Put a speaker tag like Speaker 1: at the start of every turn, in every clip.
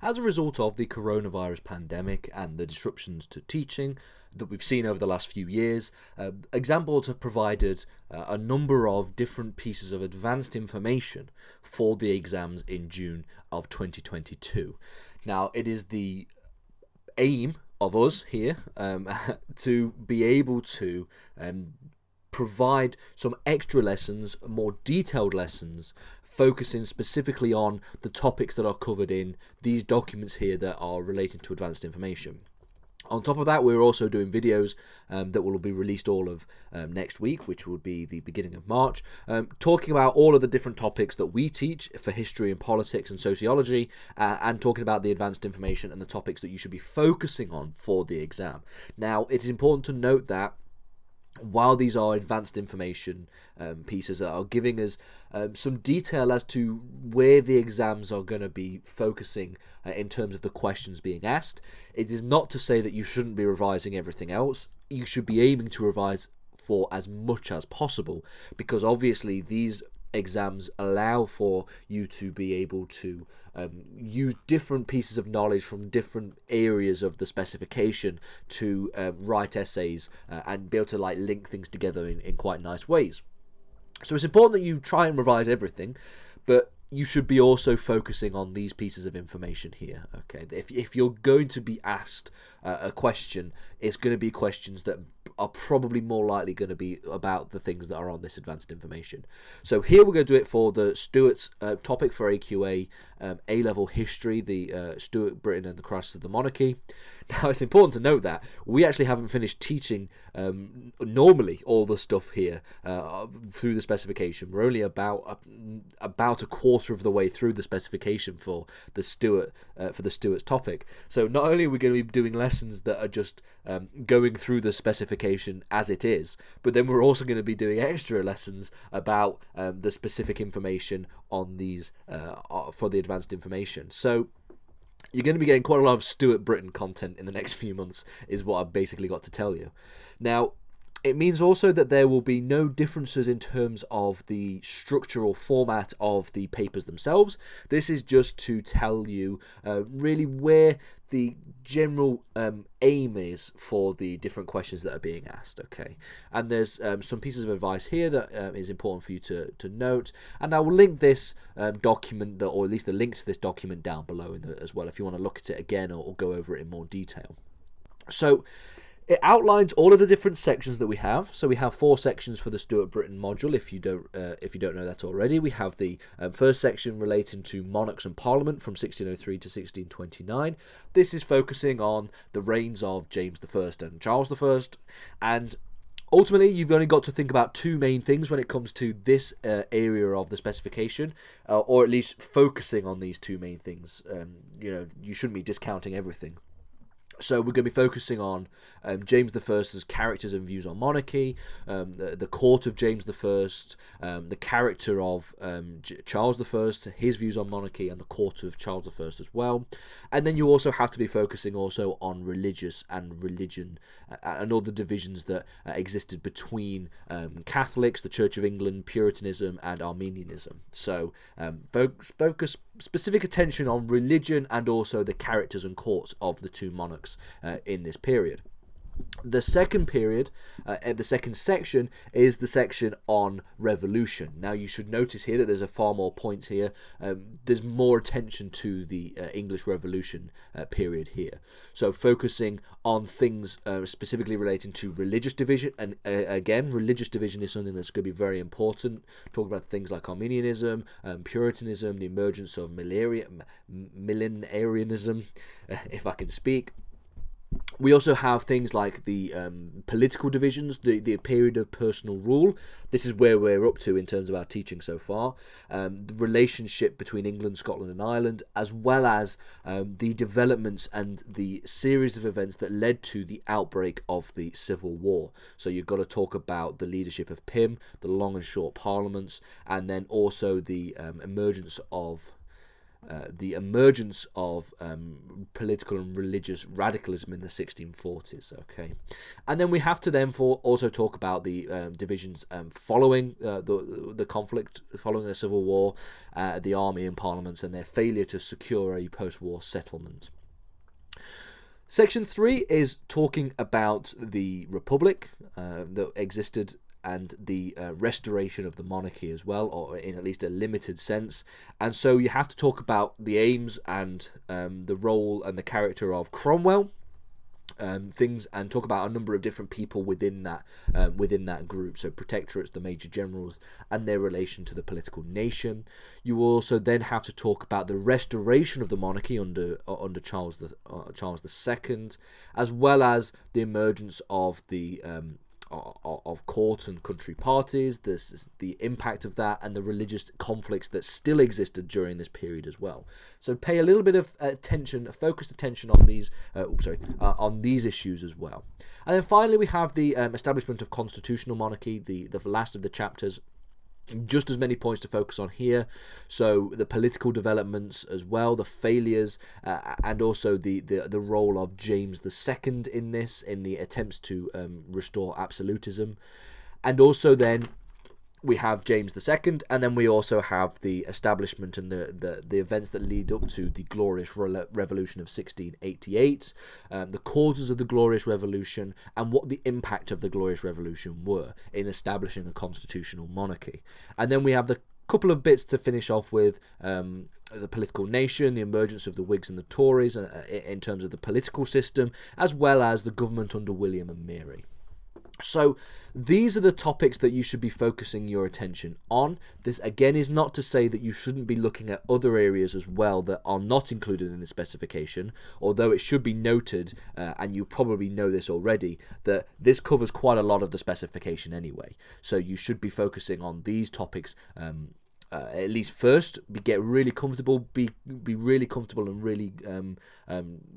Speaker 1: as a result of the coronavirus pandemic and the disruptions to teaching that we've seen over the last few years. Exam boards have provided a number of different pieces of advanced information for the exams in June of 2022. Now, it is the aim of us here to be able to provide some extra lessons, more detailed lessons, focusing specifically on the topics that are covered in these documents here that are related to advanced information. On top of that, we're also doing videos that will be released all of next week, which will be the beginning of March, talking about all of the different topics that we teach for history and politics and sociology, and talking about the advanced information and the topics that you should be focusing on for the exam. Now, it is important to note that while these are advanced information pieces that are giving us some detail as to where the exams are going to be focusing in terms of the questions being asked, it is not to say that you shouldn't be revising everything else. You should be aiming to revise for as much as possible, because obviously these exams allow for you to be able to use different pieces of knowledge from different areas of the specification to write essays and be able to link things together in quite nice ways. So it's important that you try and revise everything, but you should be also focusing on these pieces of information here. Okay, if you're going to be asked a question, it's going to be questions that are probably more likely going to be about the things that are on this advanced information. So here we're going to do it for the Stuart's topic for AQA A-level history, the Stuart, Britain and the crisis of the monarchy. Now, it's important to note that we actually haven't finished teaching normally all the stuff here through the specification. We're only about a quarter of the way through the specification for the Stuart's topic. So not only are we going to be doing lessons that are just going through the specification as it is, but then we're also going to be doing extra lessons about the specific information on these for the advanced information. So you're going to be getting quite a lot of Stuart Britain content in the next few months, is what I've basically got to tell you. Now, it means also that there will be no differences in terms of the structural format of the papers themselves. This is just to tell you really where the general aim is for the different questions that are being asked, okay? And there's some pieces of advice here that is important for you to note, and I will link this document, or at least the link to this document down below as well, if you want to look at it again or go over it in more detail. So it outlines all of the different sections that we have. So we have 4 sections for the Stuart Britain module. If you don't know that already, we have the first section relating to Monarchs and Parliament from 1603 to 1629. This is focusing on the reigns of James I and Charles I, and ultimately, you've only got to think about 2 main things when it comes to this area of the specification, or at least focusing on these 2 main things. You shouldn't be discounting everything. So we're going to be focusing on James I's characters and views on monarchy, the court of James I, the character of Charles I, his views on monarchy, and the court of Charles I as well. And then you also have to be focusing also on religious and religion and all the divisions that existed between Catholics, the Church of England, Puritanism, and Arminianism. So focus specific attention on religion and also the characters and courts of the 2 monarchs in this period. The second period, the second section, is the section on revolution. Now, you should notice here that there's a far more points here. There's more attention to the English Revolution period here. So focusing on things specifically relating to religious division. And again, religious division is something that's going to be very important. Talking about things like Arminianism, Puritanism, the emergence of millenarianism, if I can speak. We also have things like the political divisions, the period of personal rule. This is where we're up to in terms of our teaching so far. The relationship between England, Scotland and Ireland, as well as the developments and the series of events that led to the outbreak of the Civil War. So you've got to talk about the leadership of Pym, the long and short parliaments, and then also the emergence of the emergence of political and religious radicalism in the 1640s. Okay, and then we have to then also talk about the divisions following the conflict, following the Civil War, the army and parliaments, and their failure to secure a post-war settlement. Section 3 is talking about the republic that existed and the restoration of the monarchy as well, or in at least a limited sense. And so you have to talk about the aims and the role and the character of Cromwell, things, and talk about a number of different people within that group. So protectorates, the major generals, and their relation to the political nation. You also then have to talk about the restoration of the monarchy under Charles II, as well as the emergence of the of court and country parties, the impact of that, and the religious conflicts that still existed during this period as well. So pay a little bit of focused attention on these on these issues as well. And then finally we have the establishment of constitutional monarchy, the last of the chapters. Just as many points to focus on here. So the political developments as well, the failures, and also the role of James II in this, in the attempts to restore absolutism. And also then we have James II, and then we also have the establishment and the events that lead up to the Glorious Revolution of 1688, the causes of the Glorious Revolution, and what the impact of the Glorious Revolution were in establishing a constitutional monarchy. And then we have the couple of bits to finish off with, the political nation, the emergence of the Whigs and the Tories in terms of the political system, as well as the government under William and Mary. So these are the topics that you should be focusing your attention on. This again is not to say that you shouldn't be looking at other areas as well that are not included in the specification, although it should be noted, and you probably know this already, that this covers quite a lot of the specification anyway. So you should be focusing on these topics at least first. Get really comfortable, be really comfortable and really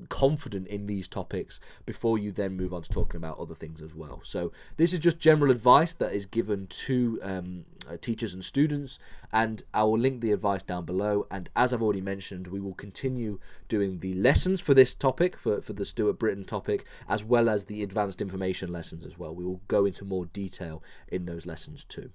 Speaker 1: confident in these topics before you then move on to talking about other things as well. So this is just general advice that is given to teachers and students, and I will link the advice down below. And as I've already mentioned, we will continue doing the lessons for this topic, for the Stuart Britain topic, as well as the advanced information lessons as well. We will go into more detail in those lessons too.